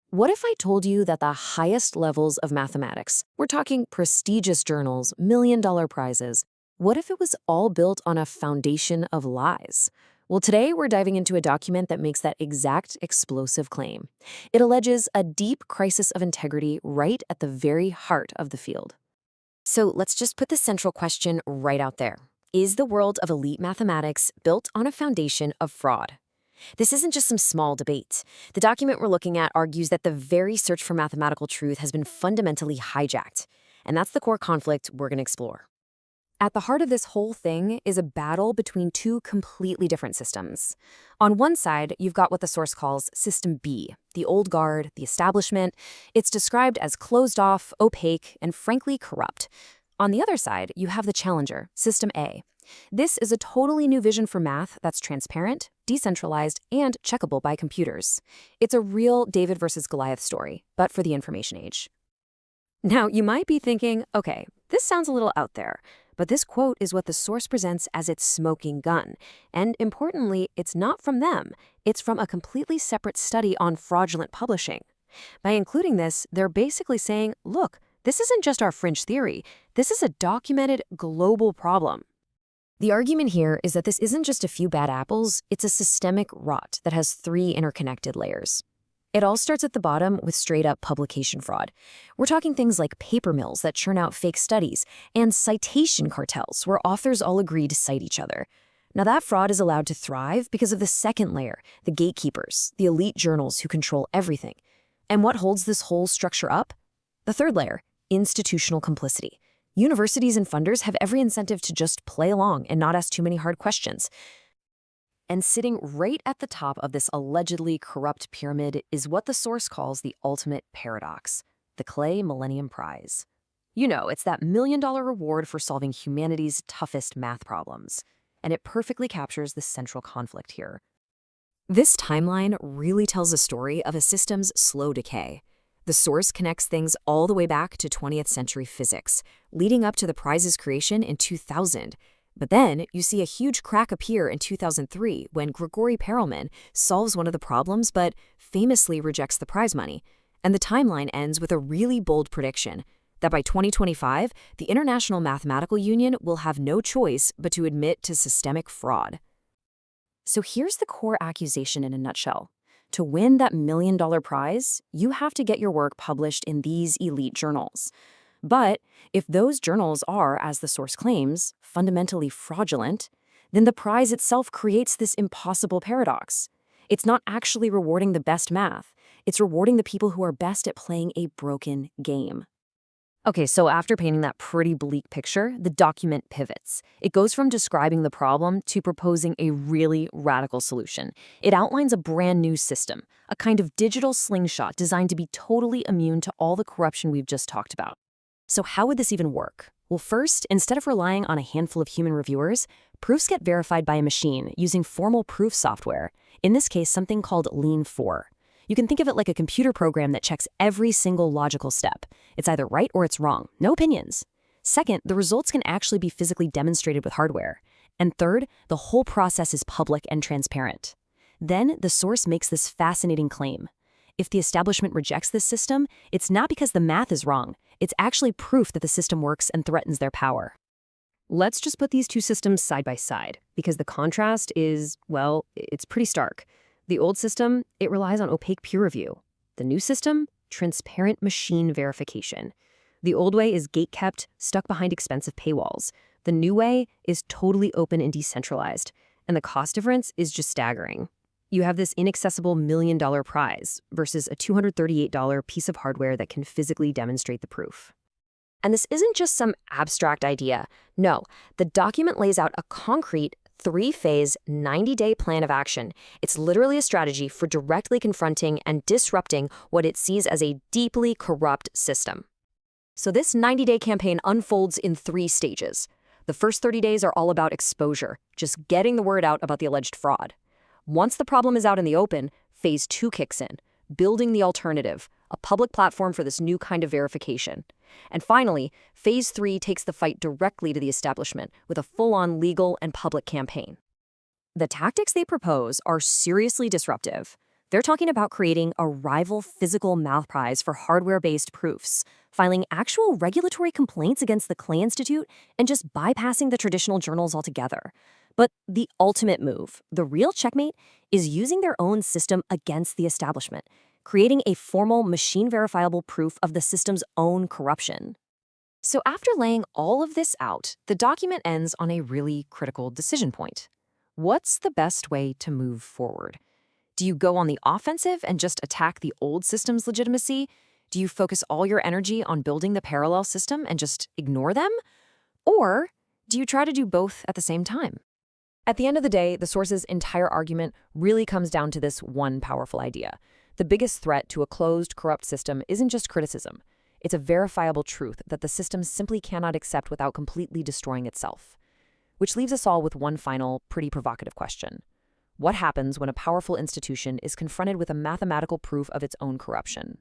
What if I told you that the highest levels of mathematics, we're talking prestigious journals, million-dollar prizes, what if it was all built on a foundation of lies? Well, today we're diving into a document that makes that exact explosive claim. It alleges a deep crisis of integrity right at the very heart of the field. So let's just put the central question right out there. Is the world of elite mathematics built on a foundation of fraud? This isn't just some small debate. The document we're looking at argues that the very search for mathematical truth has been fundamentally hijacked. And that's the core conflict we're going to explore. At the heart of this whole thing is a battle between two completely different systems. On one side, you've got what the source calls System B, the old guard, the establishment. It's described as closed off, opaque, and frankly corrupt. On the other side, you have the challenger, System A. This is a totally new vision for math that's transparent, decentralized, and checkable by computers. It's a real David versus Goliath story, but for the information age. Now, you might be thinking, okay, this sounds a little out there, but this quote is what the source presents as its smoking gun. And importantly, it's not from them. It's from a completely separate study on fraudulent publishing. By including this, they're basically saying, look, this isn't just our fringe theory. This is a documented global problem. The argument here is that this isn't just a few bad apples, it's a systemic rot that has three interconnected layers. It all starts at the bottom with straight-up publication fraud. We're talking things like paper mills that churn out fake studies and citation cartels where authors all agree to cite each other. Now that fraud is allowed to thrive because of the second layer, the gatekeepers, the elite journals who control everything. And what holds this whole structure up? The third layer, institutional complicity. Universities and funders have every incentive to just play along and not ask too many hard questions. And sitting right at the top of this allegedly corrupt pyramid is what the source calls the ultimate paradox, the Clay Millennium Prize. You know, it's that million-dollar reward for solving humanity's toughest math problems. And it perfectly captures the central conflict here. This timeline really tells a story of a system's slow decay. The source connects things all the way back to 20th century physics, leading up to the prize's creation in 2000. But then you see a huge crack appear in 2003 when Grigori Perelman solves one of the problems but famously rejects the prize money. And the timeline ends with a really bold prediction that by 2025, the International Mathematical Union will have no choice but to admit to systemic fraud. So here's the core accusation in a nutshell. To win that million-dollar prize, you have to get your work published in these elite journals. But if those journals are, as the source claims, fundamentally fraudulent, then the prize itself creates this impossible paradox. It's not actually rewarding the best math. It's rewarding the people who are best at playing a broken game. Okay, so after painting that pretty bleak picture, the document pivots. It goes from describing the problem to proposing a really radical solution. It outlines a brand new system, a kind of digital slingshot designed to be totally immune to all the corruption we've just talked about. So how would this even work? Well, first, instead of relying on a handful of human reviewers, proofs get verified by a machine using formal proof software, in this case something called Lean4. You can think of it like a computer program that checks every single logical step. It's either right or it's wrong, no opinions. Second, the results can actually be physically demonstrated with hardware. And third, the whole process is public and transparent. Then, the source makes this fascinating claim. If the establishment rejects this system, it's not because the math is wrong. It's actually proof that the system works and threatens their power. Let's just put these two systems side by side, because the contrast is, well, it's pretty stark. The old system, it relies on opaque peer review. The new system, transparent machine verification. The old way is gate-kept, stuck behind expensive paywalls. The new way is totally open and decentralized. And the cost difference is just staggering. You have this inaccessible million-dollar prize versus a $238 piece of hardware that can physically demonstrate the proof. And this isn't just some abstract idea. No, the document lays out a concrete, three-phase, 90-day plan of action. It's literally a strategy for directly confronting and disrupting what it sees as a deeply corrupt system. So this 90-day campaign unfolds in 3 stages. The first 30 days are all about exposure, just getting the word out about the alleged fraud. Once the problem is out in the open, phase 2 kicks in, building the alternative, a public platform for this new kind of verification. And finally, phase 3 takes the fight directly to the establishment with a full-on legal and public campaign. The tactics they propose are seriously disruptive. They're talking about creating a rival physical math prize for hardware-based proofs, filing actual regulatory complaints against the Clay Institute, and just bypassing the traditional journals altogether. But the ultimate move, the real checkmate, is using their own system against the establishment, creating a formal machine-verifiable proof of the system's own corruption. So after laying all of this out, the document ends on a really critical decision point. What's the best way to move forward? Do you go on the offensive and just attack the old system's legitimacy? Do you focus all your energy on building the parallel system and just ignore them? Or do you try to do both at the same time? At the end of the day, the source's entire argument really comes down to this one powerful idea. The biggest threat to a closed, corrupt system isn't just criticism. It's a verifiable truth that the system simply cannot accept without completely destroying itself. Which leaves us all with one final, pretty provocative question. What happens when a powerful institution is confronted with a mathematical proof of its own corruption?